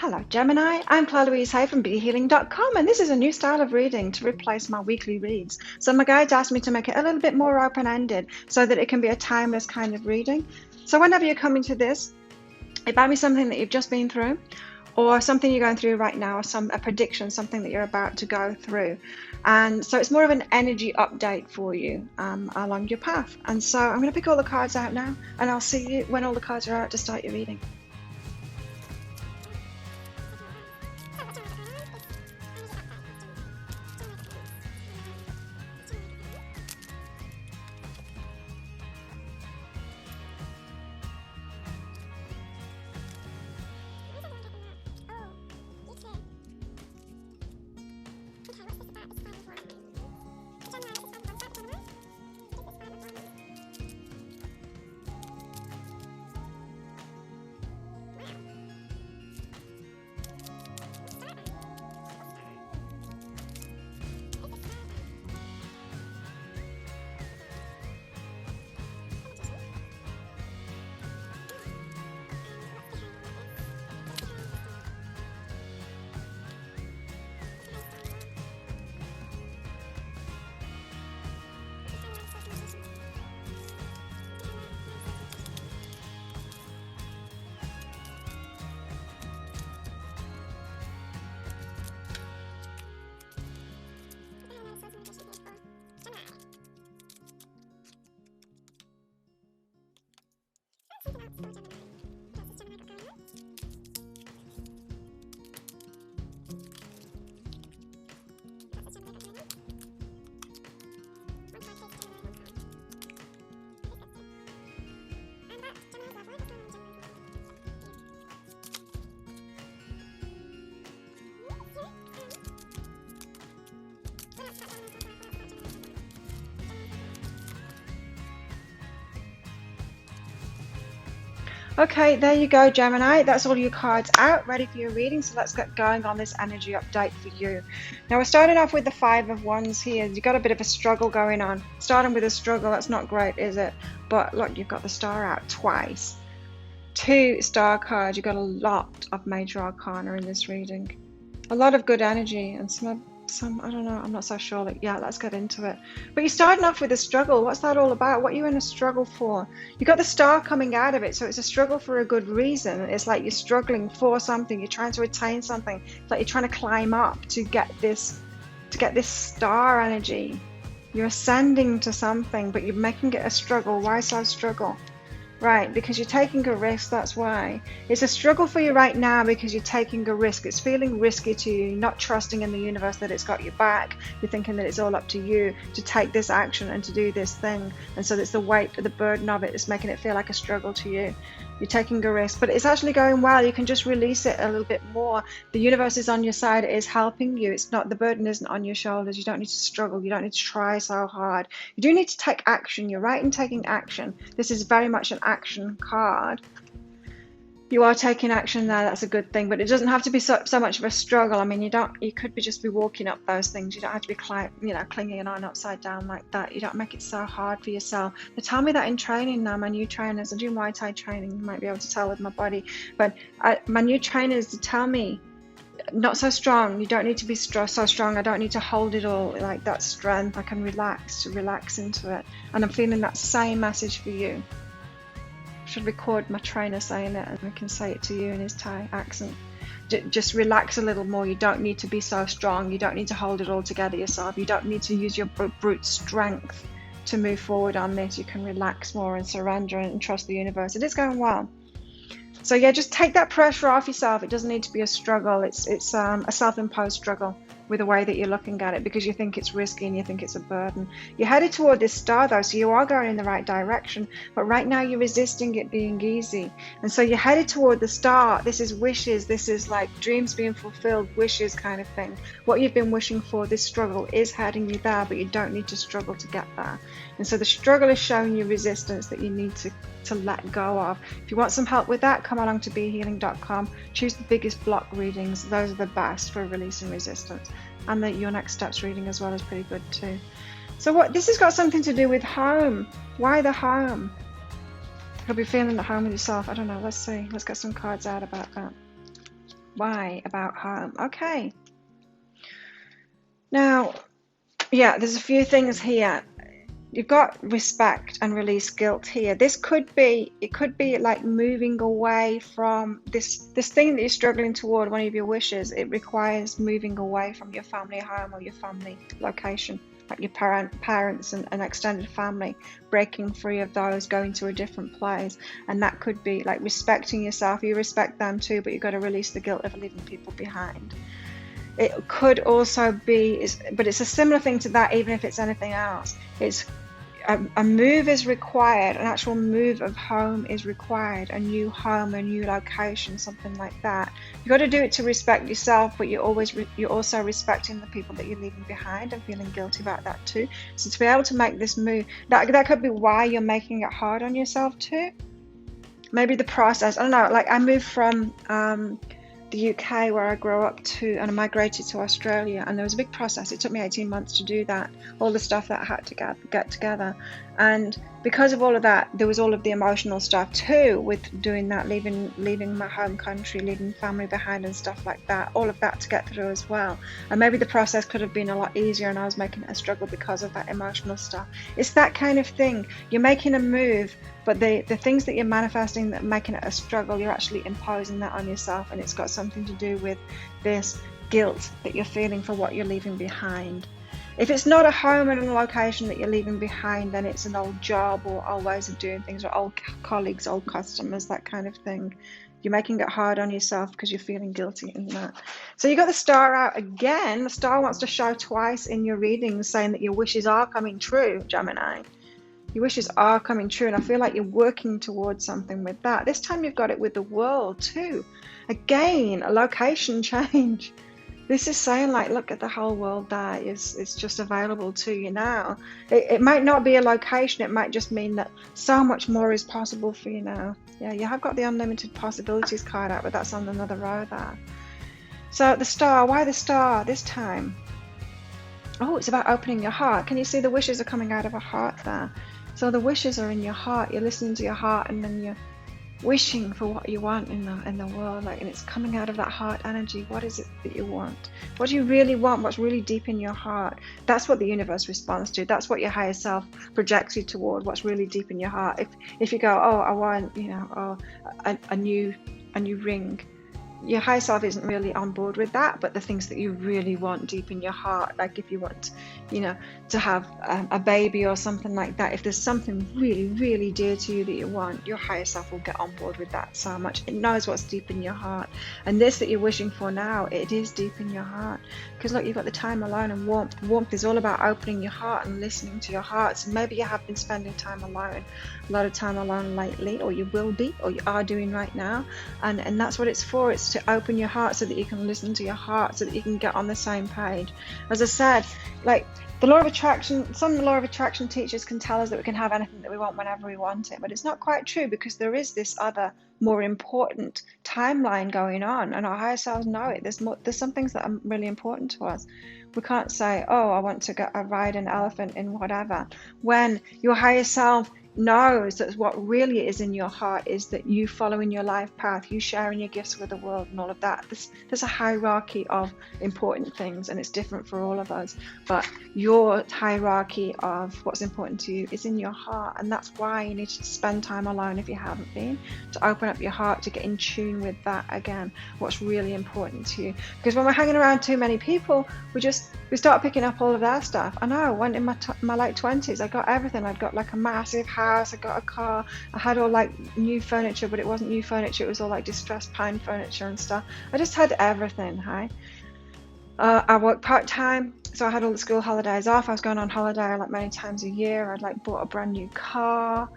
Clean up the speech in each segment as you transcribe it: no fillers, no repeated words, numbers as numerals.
Hello Gemini, I'm Claire Louise Hay from BeHealing.com, and this is a new style of reading to replace my weekly reads. So my guides asked me to make it a little bit more open-ended so that it can be a timeless kind of reading. So whenever you're coming to this, it might be something that you've just been through, or something you're going through right now, or a prediction, something that you're about to go through. And so it's more of an energy update for you along your path. And so I'm going to pick all the cards out now, and I'll see you when all the cards are out to start your reading. Okay, there you go, Gemini. That's all your cards out, ready for your reading. So let's get going on this energy update for you. Now, we're starting off with the Five of Wands here. You've got a bit of a struggle going on. Starting with a struggle, that's not great, is it? But look, you've got the Star out twice. 2 star cards. You've got a lot of major arcana in this reading. A lot of good energy and some I don't know, I'm not so sure. Yeah, let's get into it. But you're starting off with a struggle. What's that all about? What are you in a struggle for? You got the Star coming out of it, so it's a struggle for a good reason. It's like you're struggling for something. You're trying to attain something. It's like you're trying to climb up to get this star energy. You're ascending to something, but you're making it a struggle. Why so struggle? Right, because you're taking a risk, that's why. It's a struggle for you right now because you're taking a risk. It's feeling risky to you, not trusting in the universe that it's got your back. You're thinking that it's all up to you to take this action and to do this thing. And so it's the weight, the burden of it is making it feel like a struggle to you. You're taking a risk, but it's actually going well. You can just release it a little bit more. The universe is on your side. It is helping you. It's not, the burden isn't on your shoulders. You don't need to struggle. You don't need to try so hard. You do need to take action. You're right in taking action. This is very much an action card. You are taking action there. That's a good thing, but it doesn't have to be so much of a struggle. I mean, you could be just be walking up those things. You don't have to be clinging on upside down like that. You don't make it so hard for yourself. They tell me that in training now. My new trainers, I do Muay Thai training. You might be able to tell with my body, but my new trainers tell me, not so strong. You don't need to be so strong. I don't need to hold it all like that strength. I can relax into it, and I'm feeling that same message for you. Should record my trainer saying it, and I can say it to you in his Thai accent. Just relax a little more. You don't need to be so strong. You don't need to hold it all together yourself. You don't need to use your brute strength to move forward on this. You can relax more and surrender and trust the universe. It is going well. So yeah, just take that pressure off yourself. It doesn't need to be a struggle. It's a self-imposed struggle with the way that you're looking at it, because you think it's risky and you think it's a burden. You're headed toward this star though, so you are going in the right direction, but right now you're resisting it being easy. And so you're headed toward the star. This is wishes. This is like dreams being fulfilled, wishes kind of thing. What you've been wishing for, this struggle is heading you there, but you don't need to struggle to get there. And so the struggle is showing you resistance that you need to let go of. If you want some help with that, come along to BeHealing.com. Choose the biggest block readings. Those are the best for releasing resistance. And your next steps reading as well is pretty good too. So this has got something to do with home. Why the home? You'll be feeling at home with yourself. I don't know. Let's see. Let's get some cards out about that. Why about home? Okay. Now, yeah, there's a few things here. You've got respect and release guilt here. This could be, it could be like moving away from this thing that you're struggling toward, one of your wishes. It requires moving away from your family home or your family location, like your parents and extended family, breaking free of those, going to a different place. And that could be like respecting yourself. You respect them too, but you've got to release the guilt of leaving people behind. It could also be, but it's a similar thing to that, even if it's anything else. It's a move is required, an actual move of home is required, a new home, a new location, something like that. You've got to do it to respect yourself, but you're also respecting the people that you're leaving behind and feeling guilty about that too. So to be able to make this move, that could be why you're making it hard on yourself too. Maybe the process, I don't know, like I moved from the UK where I grew up to, and I migrated to Australia, and there was a big process. It took me 18 months to do that, all the stuff that I had to get together. And because of all of that, there was all of the emotional stuff too with doing that, leaving my home country, leaving family behind and stuff like that, all of that to get through as well. And maybe the process could have been a lot easier and I was making it a struggle because of that emotional stuff. It's that kind of thing. You're making a move, but the things that you're manifesting that are making it a struggle, you're actually imposing that on yourself, and it's got something to do with this guilt that you're feeling for what you're leaving behind. If it's not a home and a location that you're leaving behind, then it's an old job or old ways of doing things or old colleagues, old customers, that kind of thing. You're making it hard on yourself because you're feeling guilty in that. So you got the star out again. The star wants to show twice in your readings, saying that your wishes are coming true, Gemini. Your wishes are coming true, and I feel like you're working towards something with that. This time you've got it with the world too. Again, a location change. This is saying like, look at the whole world there. It's just available to you now. It might not be a location. It might just mean that so much more is possible for you now. Yeah, you have got the unlimited possibilities card out, but that's on another row there. So the star, why the star this time? Oh, it's about opening your heart. Can you see the wishes are coming out of a heart there? So the wishes are in your heart. You're listening to your heart, and then you're wishing for what you want in the world, like, and it's coming out of that heart energy. What is it that you want? What do you really want? What's really deep in your heart? That's what the universe responds to. That's what your higher self projects you toward. What's really deep in your heart. If you go, oh, I want, a new ring, your higher self isn't really on board with that. But the things that you really want deep in your heart, like if you want, to have a baby or something like that, if there's something really, really dear to you that you want, your higher self will get on board with that so much. It knows what's deep in your heart. And this that you're wishing for now, it is deep in your heart. Because look, you've got the time alone and warmth. Warmth is all about opening your heart and listening to your heart. So maybe you have been spending time alone, a lot of time alone lately, or you will be, or you are doing right now. And that's what it's for. It's to open your heart so that you can listen to your heart, so that you can get on the same page. As I said, like, the law of attraction, some law of attraction teachers can tell us that we can have anything that we want whenever we want it, but it's not quite true, because there is this other more important timeline going on, and our higher selves know it. There's some things that are really important to us. We can't say, oh, I want to ride an elephant in whatever, when your higher self knows that what really is in your heart is that you following your life path, you sharing your gifts with the world and all of that. There's a hierarchy of important things, and it's different for all of us, but your hierarchy of what's important to you is in your heart. And that's why you need to spend time alone, if you haven't been, to open up your heart, to get in tune with that again, what's really important to you. Because when we're hanging around too many people, we start picking up all of their stuff. I know, when in my late 20s, I got everything. I'd got like a massive house, I got a car, I had all like new furniture, but it wasn't new furniture, it was all like distressed pine furniture and stuff. I just had everything. I worked part-time, so I had all the school holidays off. I was going on holiday like many times a year. I'd like bought a brand new car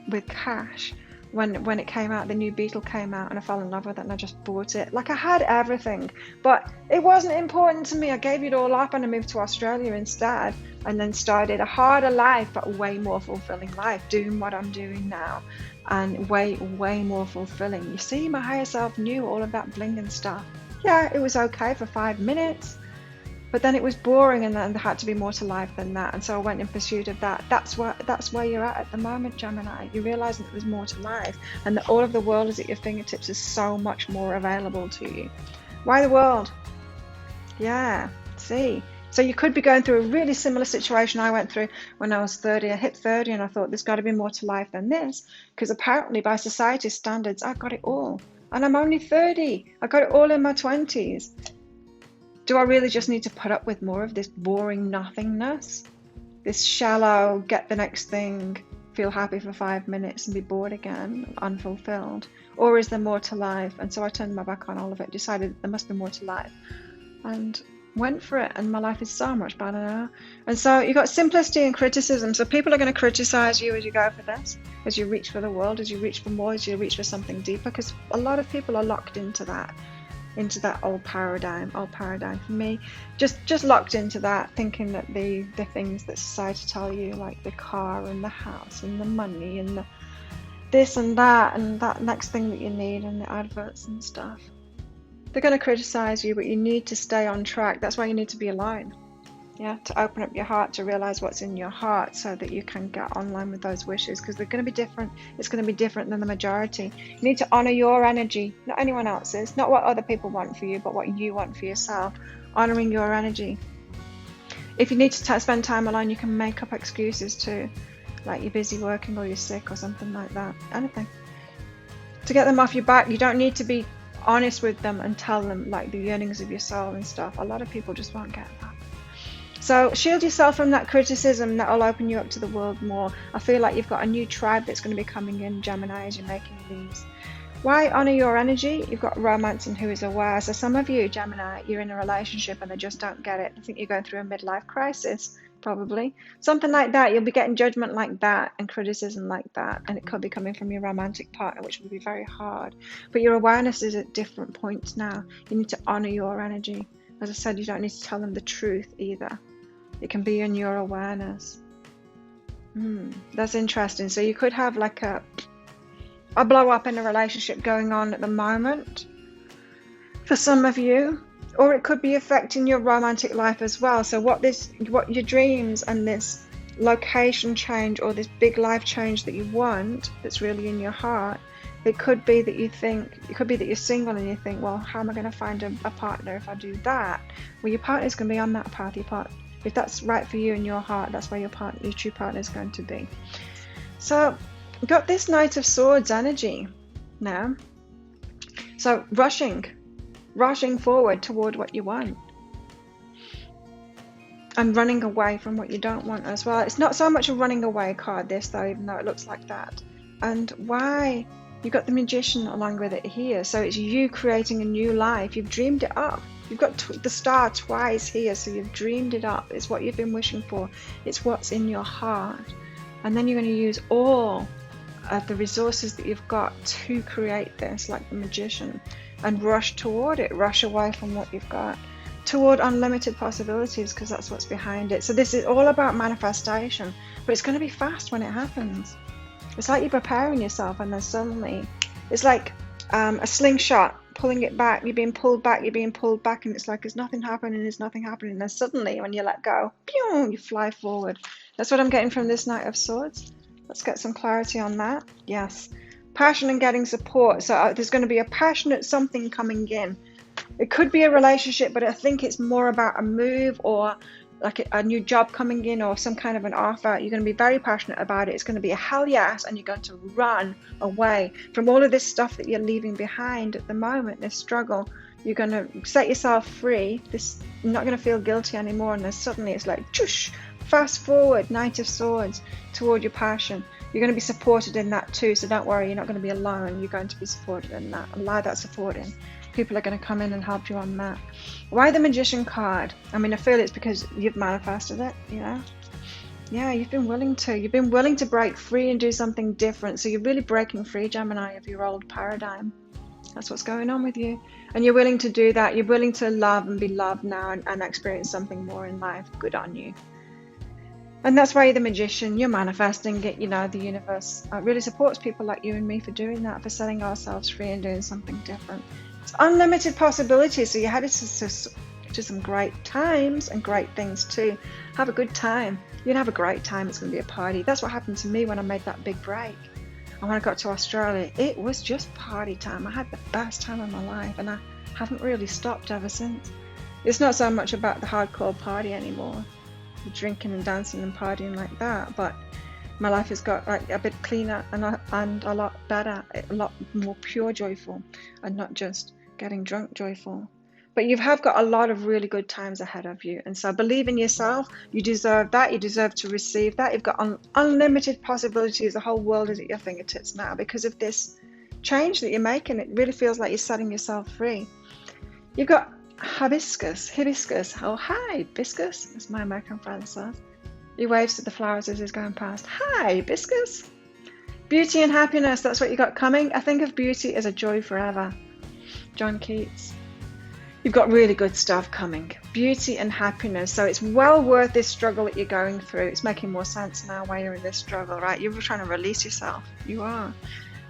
with cash. When it came out, the new Beetle came out, and I fell in love with it, and I just bought it. Like, I had everything, but it wasn't important to me. I gave it all up, and I moved to Australia instead, and then started a harder life, but a way more fulfilling life, doing what I'm doing now, and way more fulfilling. You see, my higher self knew all of that bling and stuff. Yeah, it was okay for 5 minutes, But then it was boring, and then there had to be more to life than that. And so I went in pursuit of that. That's where you're at the moment, Gemini. You're realizing that there's more to life, and that all of the world is at your fingertips. Is so much more available to you. Why the world? Yeah, see. So you could be going through a really similar situation I went through when I was 30. I hit 30 and I thought there's got to be more to life than this, because apparently by society's standards I've got it all. And I'm only 30. I got it all in my 20s. Do I really just need to put up with more of this boring nothingness? This shallow, get the next thing, feel happy for 5 minutes and be bored again, unfulfilled? Or is there more to life? And so I turned my back on all of it, decided there must be more to life, and went for it. And my life is so much better now. And so you've got simplicity and criticism. So people are going to criticize you as you go for this, as you reach for the world, as you reach for more, as you reach for something deeper, because a lot of people are locked into that old paradigm. For me, just locked into that, thinking that the things that society tell you, like the car and the house and the money and the this and that next thing that you need, and the adverts and stuff, they're going to criticize you, but you need to stay on track. That's why you need to be alone. Yeah, to open up your heart, to realize what's in your heart, so that you can get online with those wishes, because they're going to be different. It's going to be different than the majority. You need to honor your energy, not anyone else's, not what other people want for you, but what you want for yourself. Honoring your energy. If you need to spend time alone, you can make up excuses too, like you're busy working or you're sick or something like that. Anything to get them off your back. You don't need to be honest with them and tell them like the yearnings of your soul and stuff. A lot of people just won't get that. So shield yourself from that criticism. That will open you up to the world more. I feel like you've got a new tribe that's going to be coming in, Gemini, as you're making these. Why honor your energy? You've got romance and who is aware. So some of you, Gemini, you're in a relationship and they just don't get it. I think you're going through a midlife crisis, probably. Something like that. You'll be getting judgment like that and criticism like that. And it could be coming from your romantic partner, which will be very hard. But your awareness is at different points now. You need to honor your energy. As I said, you don't need to tell them the truth either. It can be in your awareness. That's interesting. So you could have like a blow up in a relationship going on at the moment for some of you, or it could be affecting your romantic life as well. So what your dreams and this location change, or this big life change that you want, that's really in your heart, it could be that you're single and you think, well, how am I going to find a partner if I do that? Well, your partner's going to be on that path. If that's right for you in your heart, that's where your true partner is going to be. So we've got this Knight of Swords energy now. So rushing forward toward what you want, and running away from what you don't want as well. It's not so much a running away card, this though, even though it looks like that. And why? You've got the Magician along with it here. So it's you creating a new life. You've dreamed it up. You've got the Star twice here, so you've dreamed it up. It's what you've been wishing for. It's what's in your heart. And then you're going to use all of the resources that you've got to create this, like the Magician, and rush toward it. Rush away from what you've got toward unlimited possibilities, because that's what's behind it. So this is all about manifestation, but it's going to be fast when it happens. It's like you're preparing yourself, and then suddenly it's like a slingshot, pulling it back. You're being pulled back, and it's like there's nothing happening. And then suddenly when you let go, pew, you fly forward. That's what I'm getting from this Knight of Swords. Let's get some clarity on that. Yes, passion and getting support. So there's going to be a passionate something coming in. It could be a relationship, but I think it's more about a move, or like a new job coming in, or some kind of an offer. You're going to be very passionate about it. It's going to be a hell yes, and you're going to run away from all of this stuff that you're leaving behind at the moment, this struggle. You're going to set yourself free. You're not going to feel guilty anymore, and then suddenly it's like, whoosh, fast forward, Knight of Swords, toward your passion. You're going to be supported in that too, so don't worry, you're not going to be alone. You're going to be supported in that. Allow that support in. People are going to come in and help you on that. Why the Magician card? I mean, I feel it's because you've manifested it, you know? Yeah, you've been willing to break free and do something different. So you're really breaking free, Gemini, of your old paradigm. That's what's going on with you. And you're willing to do that. You're willing to love and be loved now, and experience something more in life. Good on you. And that's why you're the Magician. You're manifesting it. You know, the universe really supports people like you and me for doing that, for setting ourselves free and doing something different. It's unlimited possibilities. So your head is to some great times and great things too. Have a good time. You're gonna have a great time. It's gonna be a party. That's what happened to me when I made that big break. And when I got to Australia, it was just party time. I had the best time of my life, and I haven't really stopped ever since. It's not so much about the hardcore party anymore, drinking and dancing and partying like that, but my life has got like a bit cleaner and a lot better, a lot more pure joyful, and not just getting drunk joyful. But you have got a lot of really good times ahead of you, and so believe in yourself. You deserve that. You deserve to receive that. You've got unlimited possibilities. The whole world is at your fingertips now because of this change that you're making. It really feels like you're setting yourself free. You've got hibiscus. Oh, hi, hibiscus, as my American friend says. He waves to the flowers as he's going past. Hi, hibiscus. Beauty and happiness, that's what you got coming. I think of beauty as a joy forever. John Keats. You've got really good stuff coming. Beauty and happiness. So it's well worth this struggle that you're going through. It's making more sense now while you're in this struggle, right? You're trying to release yourself. You are.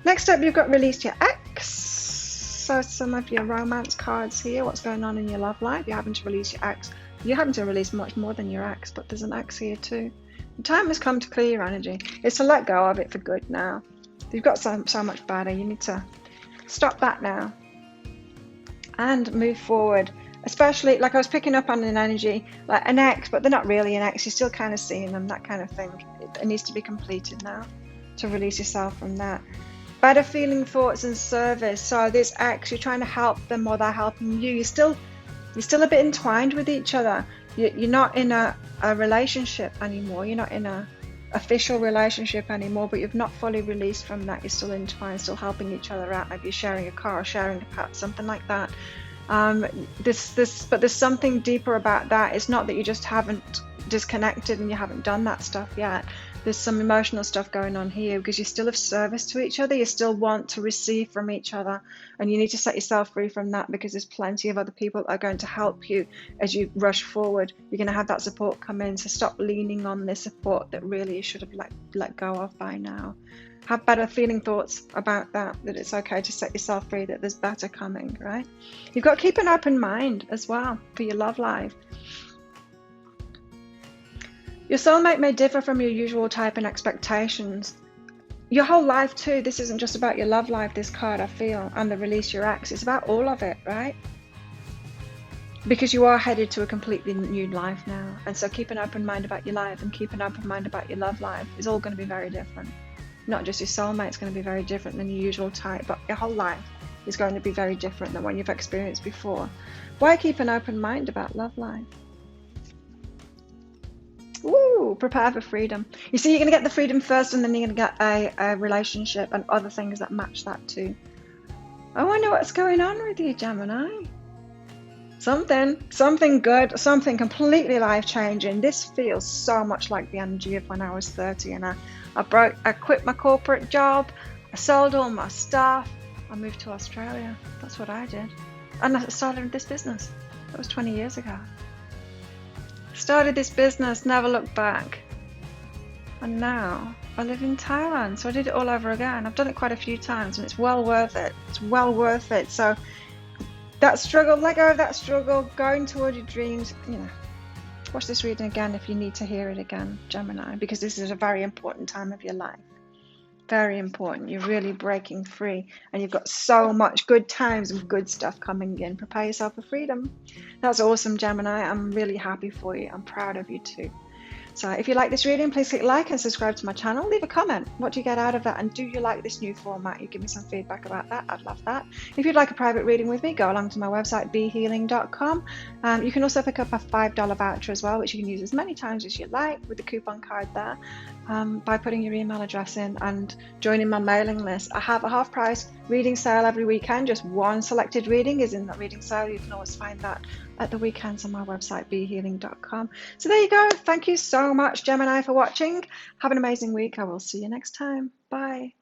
Next up, you've got release your ex. So some of your romance cards here. What's going on in your love life? You're having to release your ex. You're having to release much more than your ex, but there's an ex here too. The time has come to clear your energy. It's to let go of it for good now. You've got so much better. You need to stop that now and move forward. Especially, like I was picking up on an energy, like an ex, but they're not really an ex. You're still kind of seeing them, that kind of thing. It needs to be completed now to release yourself from that. Better feeling, thoughts, and service. So this ex, you're trying to help them or they're helping you. You're still a bit entwined with each other. You're not in a relationship anymore. You're not in a official relationship anymore, but you've not fully released from that. You're still entwined, still helping each other out. Maybe you're sharing a car, sharing a pet, something like that. But there's something deeper about that. It's not that you just haven't disconnected and you haven't done that stuff yet. There's some emotional stuff going on here because you still have service to each other. You still want to receive from each other, and you need to set yourself free from that because there's plenty of other people that are going to help you as you rush forward. You're going to have that support come in, so stop leaning on this support that really you should have let go of by now. Have better feeling thoughts about that it's okay to set yourself free, that there's better coming, right? You've got to keep an open mind as well for your love life. Your soulmate may differ from your usual type and expectations. Your whole life too. This isn't just about your love life, this card, I feel, and the release your ex. It's about all of it, right? Because you are headed to a completely new life now. And so keep an open mind about your life and keep an open mind about your love life. It's all going to be very different. Not just your soulmate's going to be very different than your usual type, but your whole life is going to be very different than what you've experienced before. Why keep an open mind about love life? Woo! Prepare for freedom. You see, you're going to get the freedom first, and then you're going to get a relationship and other things that match that too. I wonder what's going on with you, Gemini. Something good, something completely life-changing. This feels so much like the energy of when I was 30 and I quit my corporate job, I sold all my stuff, I moved to Australia. That's what I did. And I started this business. That was 20 years ago. Started this business, never looked back. And now I live in Thailand, so I did it all over again. I've done it quite a few times and it's well worth it. It's well worth it. So that struggle, let go of that struggle, going toward your dreams, watch this reading again if you need to hear it again, Gemini, because this is a very important time of your life. Very important. You're really breaking free and you've got so much good times and good stuff coming in. Prepare yourself for freedom. That's awesome, Gemini. I'm really happy for you. I'm proud of you too. So if you like this reading, please click like and subscribe to my channel. Leave a comment. What do you get out of that? And do you like this new format? You give me some feedback about that. I'd love that. If you'd like a private reading with me, go along to my website, behealing.com. You can also pick up a $5 voucher as well, which you can use as many times as you like with the coupon card there, by putting your email address in and joining my mailing list. I have a half price reading sale every weekend. Just one selected reading is in that reading sale. You can always find that at the weekends on my website, behealing.com. So there you go. Thank you so much, Gemini, for watching. Have an amazing week. I will see you next time. Bye.